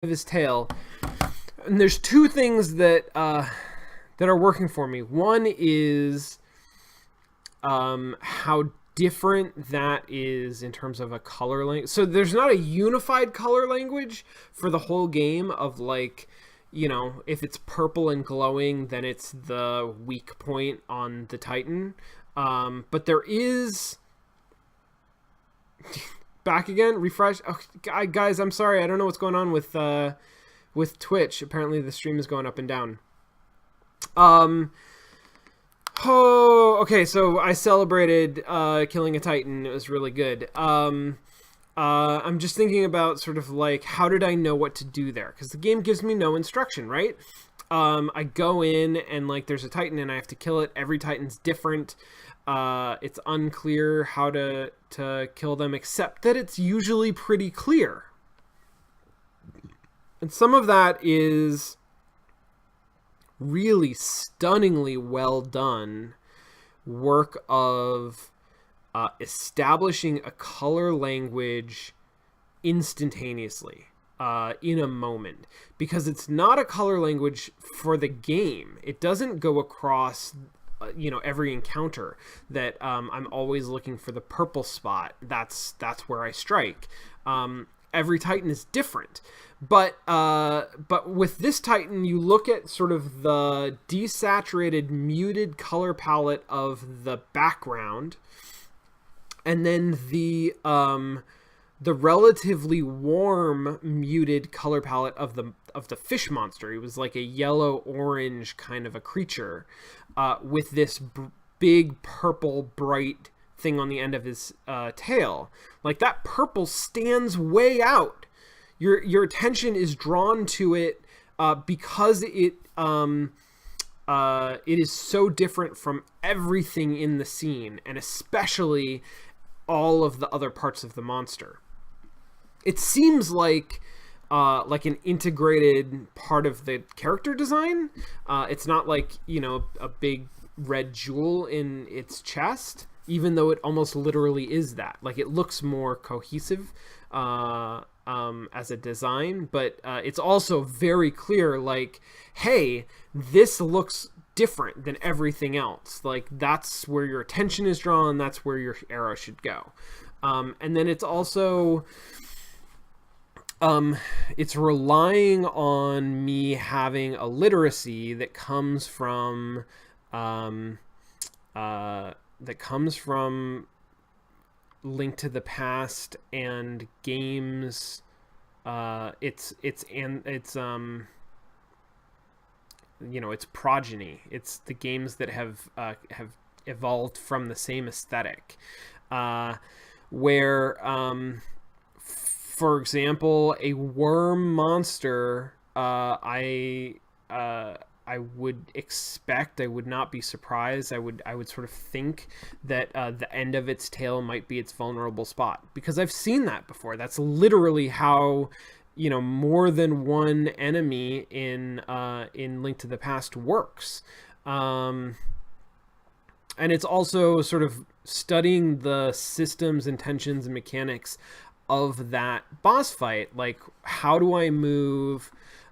of his tail. And there's two things that are working for me. One is how different that is in terms of a color language. So there's not a unified color language for the whole game of like, if it's purple and glowing, then it's the weak point on the Titan. But there is back again, refresh. Oh, guys, I'm sorry. I don't know what's going on with Twitch. Apparently the stream is going up and down. Oh, okay, so I celebrated killing a Titan. It was really good. I'm just thinking about sort of like, how did I know what to do there? Because the game gives me no instruction, right? I go in and like there's a Titan and I have to kill it. Every Titan's different. It's unclear how to kill them, except that it's usually pretty clear. And some of that is really stunningly well done work of establishing a color language instantaneously in a moment, because it's not a color language for the game. It doesn't go across every encounter that I'm always looking for the purple spot. That's where I strike. Every Titan is different. But with this Titan, you look at sort of the desaturated, muted color palette of the background, and then the relatively warm, muted color palette of the fish monster. He was like a yellow-orange kind of a creature, with this big purple bright thing on the end of his tail. Like that purple stands way out. Your attention is drawn to it because it is so different from everything in the scene, and especially all of the other parts of the monster. It seems like an integrated part of the character design. It's not like a big red jewel in its chest, even though it almost literally is that. Like it looks more cohesive as a design, but it's also very clear, like, hey, this looks different than everything else. Like that's where your attention is drawn, that's where your arrow should go. And then it's also it's relying on me having a literacy that comes from Link to the Past and games. It's progeny. It's the games that have evolved from the same aesthetic, where for example, a worm monster, I would expect, I would not be surprised, I would sort of think that the end of its tail might be its vulnerable spot, because I've seen that before. That's literally how more than one enemy in Link to the Past works. And it's also sort of studying the systems, intentions, and mechanics of that boss fight. Like, how do I move?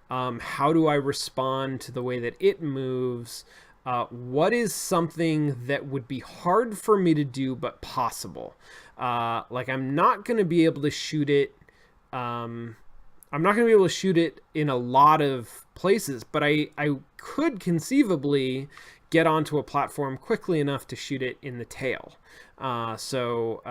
How do I respond to the way that it moves? What is something that would be hard for me to do but possible? Like, I'm not going to be able to shoot it. I'm not going to be able to shoot it in a lot of places, but I could conceivably get onto a platform quickly enough to shoot it in the tail. So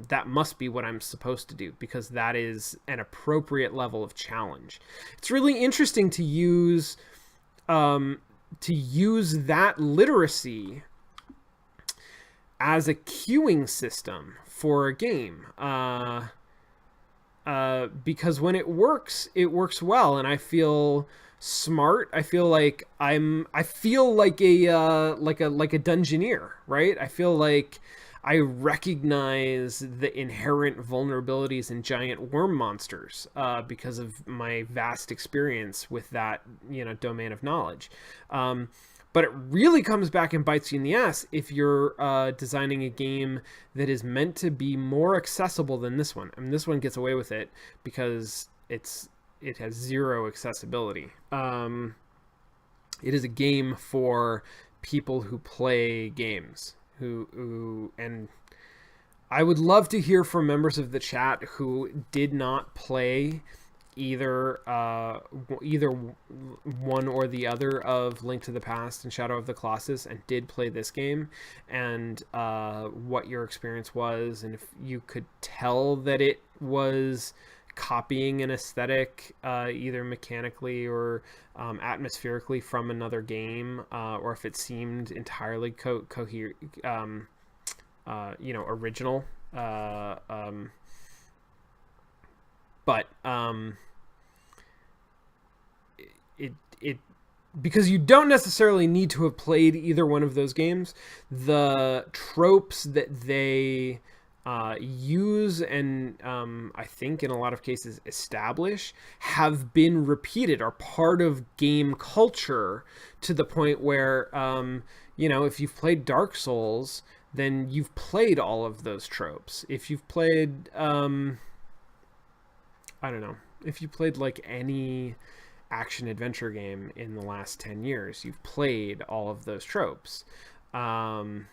that must be what I'm supposed to do, because that is an appropriate level of challenge. It's really interesting to use that literacy as a queuing system for a game. Because when it works well, and I feel smart. I feel like a dungeoneer, right? I feel like I recognize the inherent vulnerabilities in giant worm monsters because of my vast experience with that domain of knowledge. But it really comes back and bites you in the ass if you're designing a game that is meant to be more accessible than this one. I mean, this one gets away with it because it's it has zero accessibility. It is a game for people who play games, and I would love to hear from members of the chat who did not play either one or the other of Link to the Past and Shadow of the Colossus, and did play this game, and what your experience was, and if you could tell that it was copying an aesthetic, either mechanically or atmospherically, from another game, or if it seemed entirely original. But it because you don't necessarily need to have played either one of those games. The tropes that they use and I think in a lot of cases establish have been repeated, are part of game culture, to the point where if you've played Dark Souls, then you've played all of those tropes. If you've played I don't know, if you played like any action adventure game in the last 10 years, you've played all of those tropes. And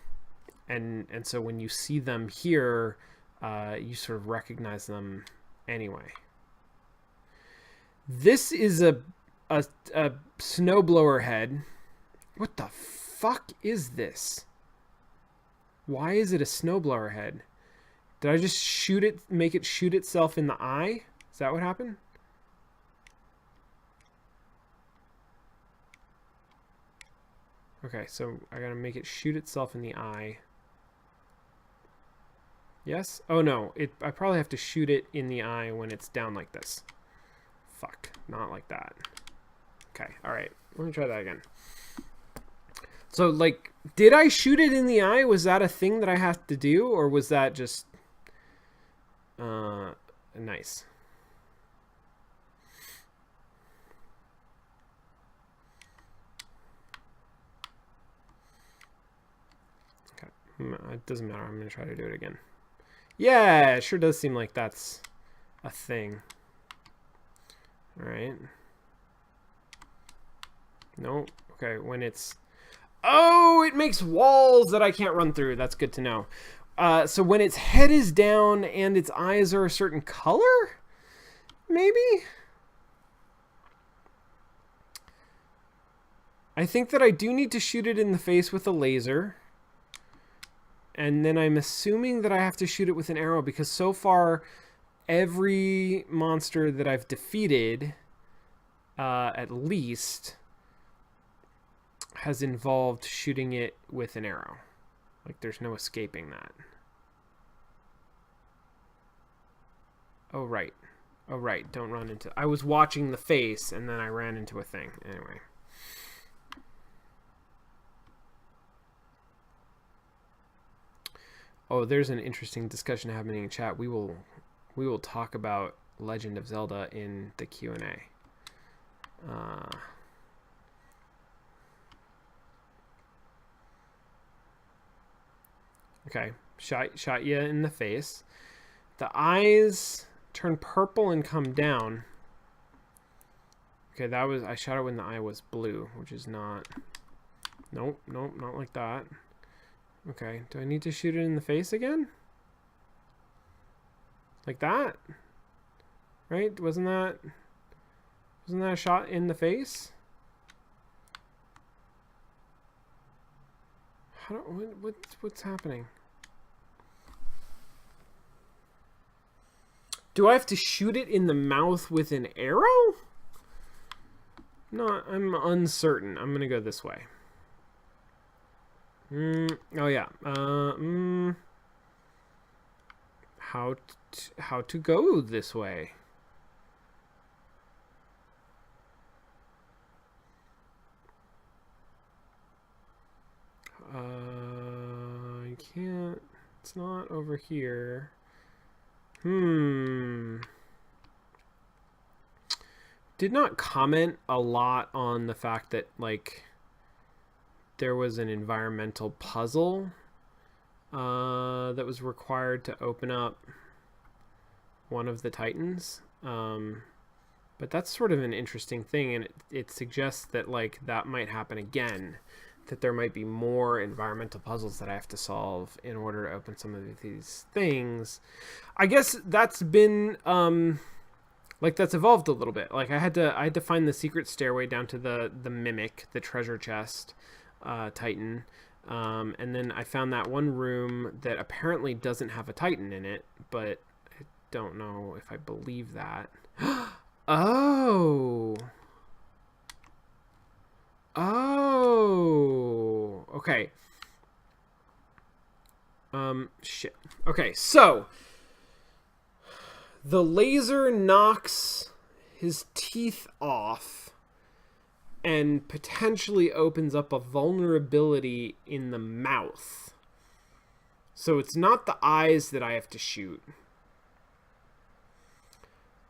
so when you see them here, you sort of recognize them anyway. This is a snowblower head. What the fuck is this? Why is it a snowblower head? Did I just shoot it, make it shoot itself in the eye? Is that what happened? Okay, so I gotta make it shoot itself in the eye. Yes? Oh no, I probably have to shoot it in the eye when it's down like this. Fuck, not like that. Okay, alright, let me try that again. So, like, did I shoot it in the eye? Was that a thing that I have to do? Or was that just... nice. It doesn't matter. I'm going to try to do it again. Yeah, it sure does seem like that's a thing. Alright. Nope. Okay, when it's... Oh, it makes walls that I can't run through. That's good to know. So when its head is down and its eyes are a certain color? Maybe? I think that I do need to shoot it in the face with a laser. And then I'm assuming that I have to shoot it with an arrow, because so far every monster that I've defeated, at least, has involved shooting it with an arrow. Like, there's no escaping that. Oh, right. Oh, right. Don't run into... I was watching the face, and then I ran into a thing. Anyway. Oh, there's an interesting discussion happening in chat. We will talk about Legend of Zelda in the Q&A. Okay, shot you in the face. The eyes turn purple and come down. Okay, that was... I shot it when the eye was blue, which is not... Nope, not like that. Okay, do I need to shoot it in the face again? Like that? Right? Wasn't that a shot in the face? How do, what's happening? Do I have to shoot it in the mouth with an arrow? No, I'm uncertain. I'm gonna go this way. Oh yeah. How to go this way? I can't. It's not over here. Did not comment a lot on the fact that, like, there was an environmental puzzle that was required to open up one of the Titans. But that's sort of an interesting thing, and it suggests that like that might happen again, that there might be more environmental puzzles that I have to solve in order to open some of these things. I guess that's been like that's evolved a little bit. Like I had to find the secret stairway down to the mimic, the treasure chest, Titan. And then I found that one room that apparently doesn't have a Titan in it, but I don't know if I believe that. Oh. Oh. Okay. Shit. Okay, so the laser knocks his teeth off and potentially opens up a vulnerability in the mouth. So it's not the eyes that I have to shoot.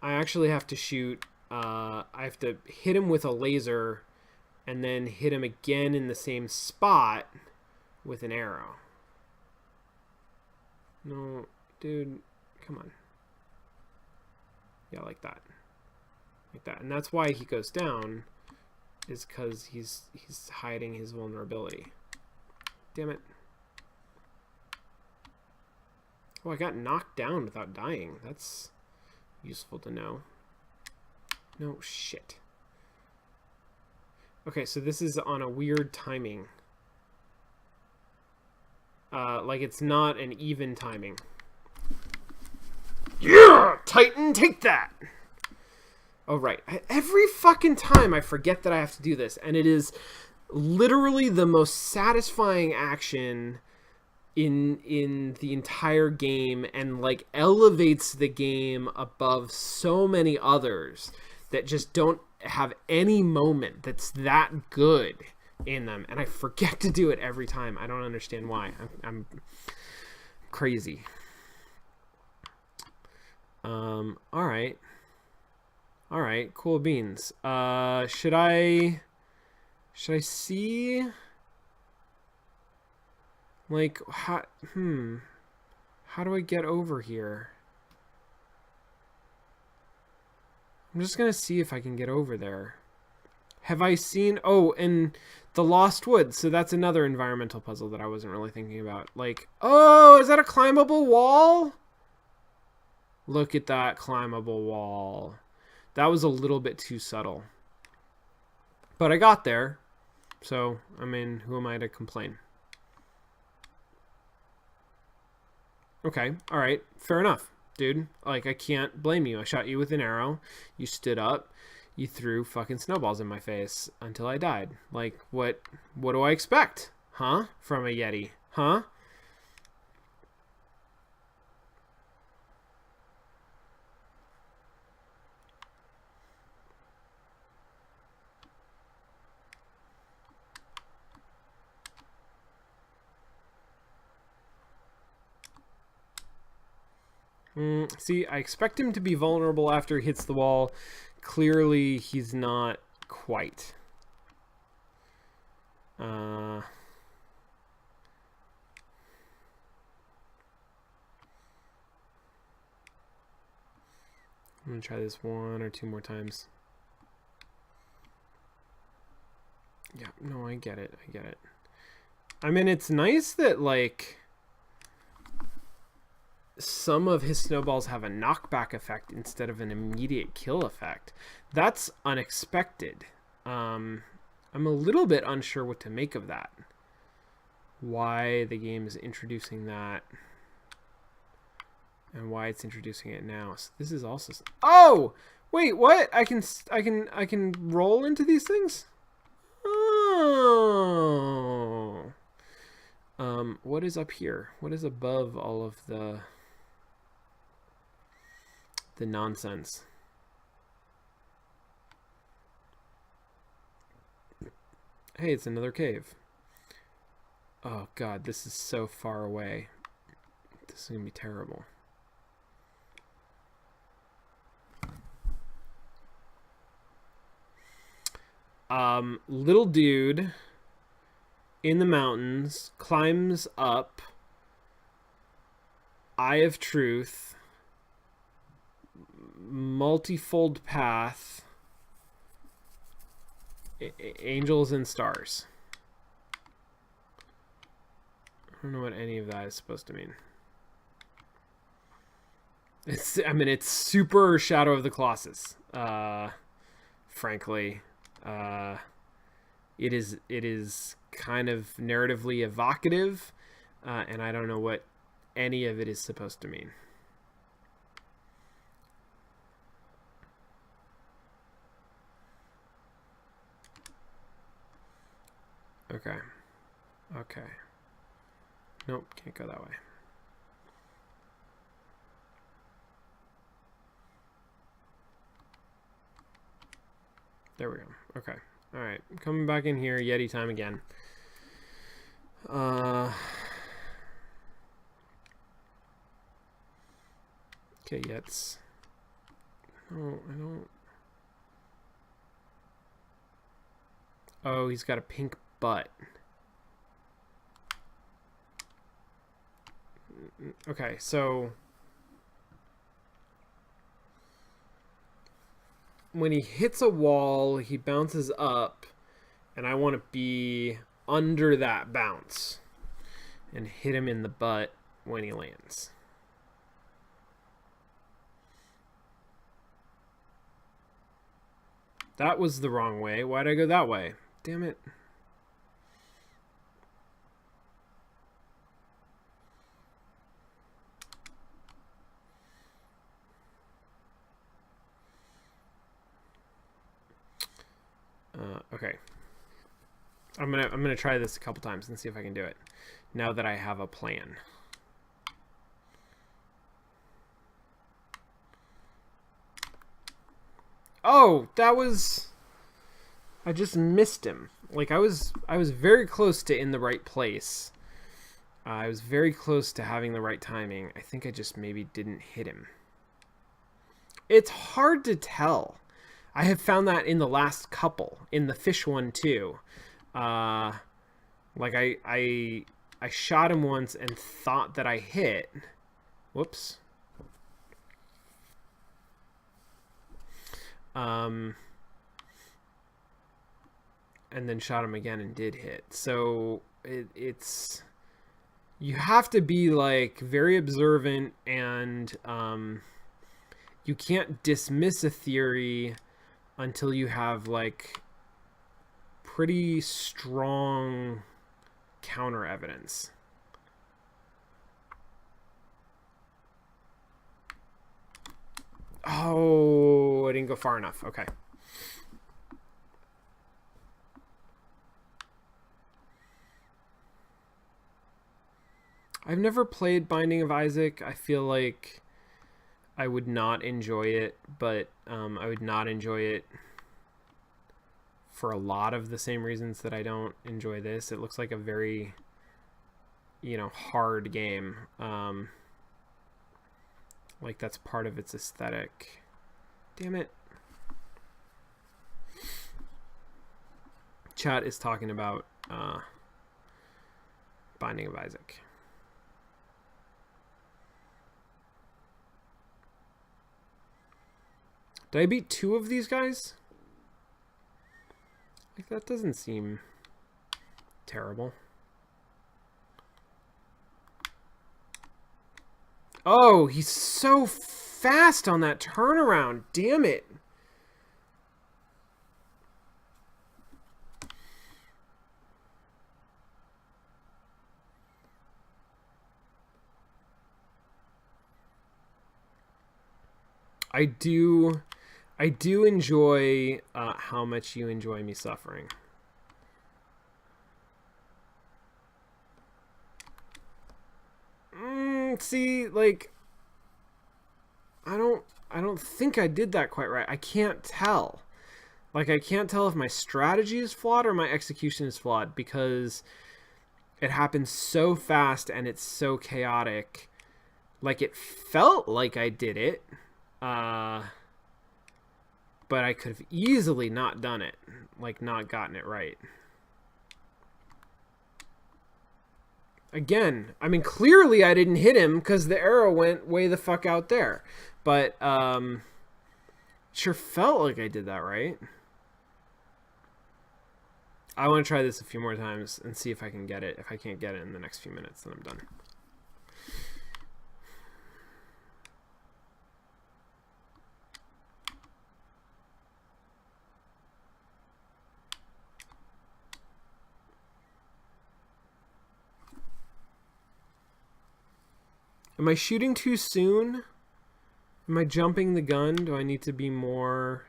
I actually have to shoot, I have to hit him with a laser and then hit him again in the same spot with an arrow. No, dude, come on. Yeah, like that. Like that. And that's why he goes down, is because he's hiding his vulnerability. Damn it. Oh, I got knocked down without dying. That's useful to know. No, shit. Okay, so this is on a weird timing. Like it's not an even timing. Yeah! Titan, take that! Oh, right. Every fucking time I forget that I have to do this, and it is literally the most satisfying action in the entire game, and like elevates the game above so many others that just don't have any moment that's that good in them, and I forget to do it every time. I don't understand why. I'm crazy. All right, cool beans. Should I see, like, how do I get over here? I'm just gonna see if I can get over there. Have I seen... Oh, and the Lost Woods. So that's another environmental puzzle that I wasn't really thinking about. Like, oh, is that a climbable wall? Look at that climbable wall. That was a little bit too subtle. But I got there. So, I mean, who am I to complain? Okay, alright. Fair enough, dude. Like, I can't blame you. I shot you with an arrow. You stood up. You threw fucking snowballs in my face until I died. Like, what do I expect? Huh? From a Yeti. Huh? See, I expect him to be vulnerable after he hits the wall. Clearly, he's not quite. I'm going to try this 1 or 2 more times. Yeah, no, I get it. I get it. I mean, it's nice that, like, some of his snowballs have a knockback effect instead of an immediate kill effect. That's unexpected. I'm a little bit unsure what to make of that. Why the game is introducing that, and why it's introducing it now. So this is also... Oh! Wait, what? I can roll into these things? Oh. What is up here? What is above all of the nonsense? Hey, it's another cave. Oh god, this is so far away. This is gonna be terrible. Little dude in the mountains climbs up. Eye of Truth. multifold path, angels and stars. I don't know what any of that is supposed to mean. It's super Shadow of the Colossus. Frankly, it is kind of narratively evocative, and I don't know what any of it is supposed to mean. Okay. Okay. Nope, can't go that way. There we go. Okay. All right. Coming back in here. Yeti time again. Okay, Yets. No, I don't. Oh, he's got a pink butt. Okay, so when he hits a wall, he bounces up, and I want to be under that bounce and hit him in the butt when he lands. That was the wrong way. Why'd I go that way? Damn it. Okay. I'm gonna try this a couple times and see if I can do it. Now that I have a plan. Oh, that was... I just missed him. Like, I was very close to in the right place. I was very close to having the right timing. I think I just maybe didn't hit him. It's hard to tell. I have found that in the last couple. In the fish one, too. Like, I shot him once and thought that I hit. Whoops. And then shot him again and did hit. So it's you have to be like very observant, and you can't dismiss a theory until you have like pretty strong counter evidence. Oh, I didn't go far enough. Okay. I've never played Binding of Isaac. I feel like I would not enjoy it, but I would not enjoy it for a lot of the same reasons that I don't enjoy this. It looks like a very, hard game. Like that's part of its aesthetic. Damn it. Chat is talking about Binding of Isaac. Did I beat 2 of these guys? Like, that doesn't seem terrible. Oh, he's so fast on that turnaround. Damn it. I do enjoy how much you enjoy me suffering. See, like, I don't think I did that quite right. I can't tell. Like, I can't tell if my strategy is flawed or my execution is flawed, because it happens so fast and it's so chaotic. Like, it felt like I did it. But I could have easily not done it. Like, not gotten it right. Again, I mean, clearly I didn't hit him because the arrow went way the fuck out there. But, Sure felt like I did that right. I want to try this a few more times and see if I can get it. If I can't get it in the next few minutes, then I'm done. Am I shooting too soon? Am I jumping the gun? Do I need to be more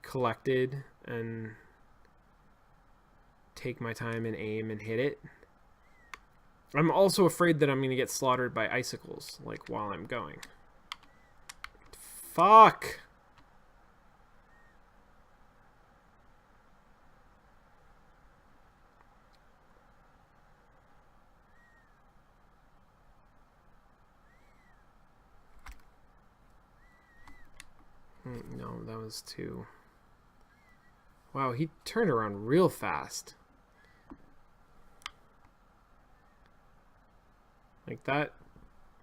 collected and take my time and aim and hit it? I'm also afraid that I'm going to get slaughtered by icicles, like, while I'm going. Fuck! No, that was too... Wow, he turned around real fast. Like that...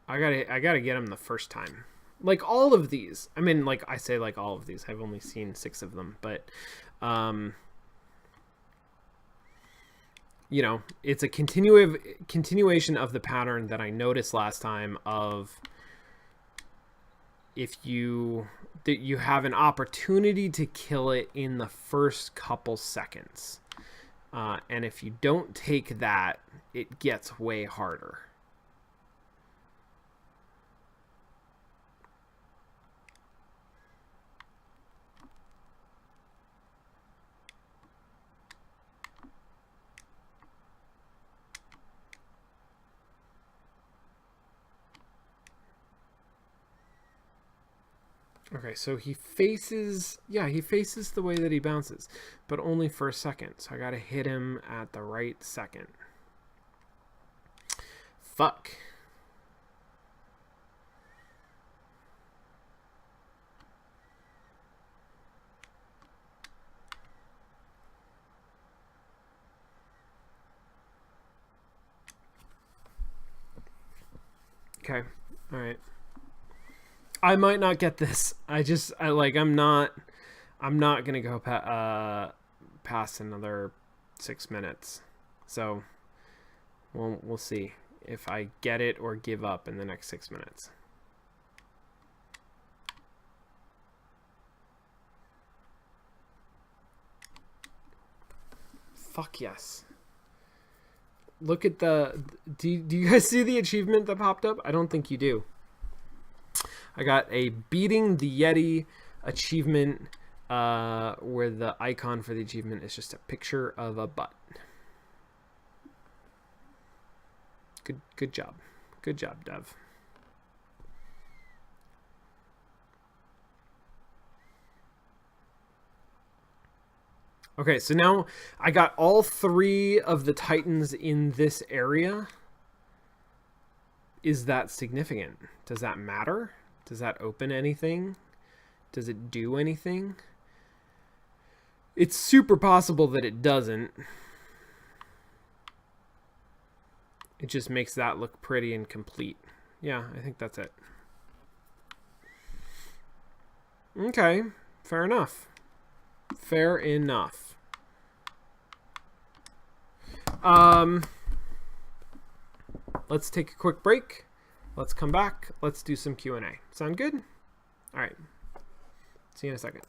I gotta get him the first time. Like all of these. I mean, like I say like all of these. I've only seen 6 of them, but... you know, it's a continuation of the pattern that I noticed last time of... if you have an opportunity to kill it in the first couple seconds. And if you don't take that, it gets way harder. Okay, so he faces the way that he bounces, but only for a second. So I gotta hit him at the right second. Fuck. Okay, all right. I might not get this. I'm not gonna go past another 6 minutes. So we'll see if I get it or give up in the next 6 minutes. Fuck yes. Look at the... Do you guys see the achievement that popped up? I don't think you do. I got a Beating the Yeti achievement where the icon for the achievement is just a picture of a butt. Good job. Good job, Dev. Okay, so now I got all 3 of the Titans in this area. Is that significant? Does that matter? Does that open anything? Does it do anything? It's super possible that it doesn't. It just makes that look pretty and complete. Yeah, I think that's it. Okay, fair enough. Fair enough. Let's take a quick break. Let's come back. Let's do some Q&A. Sound good? All right. See you in a second.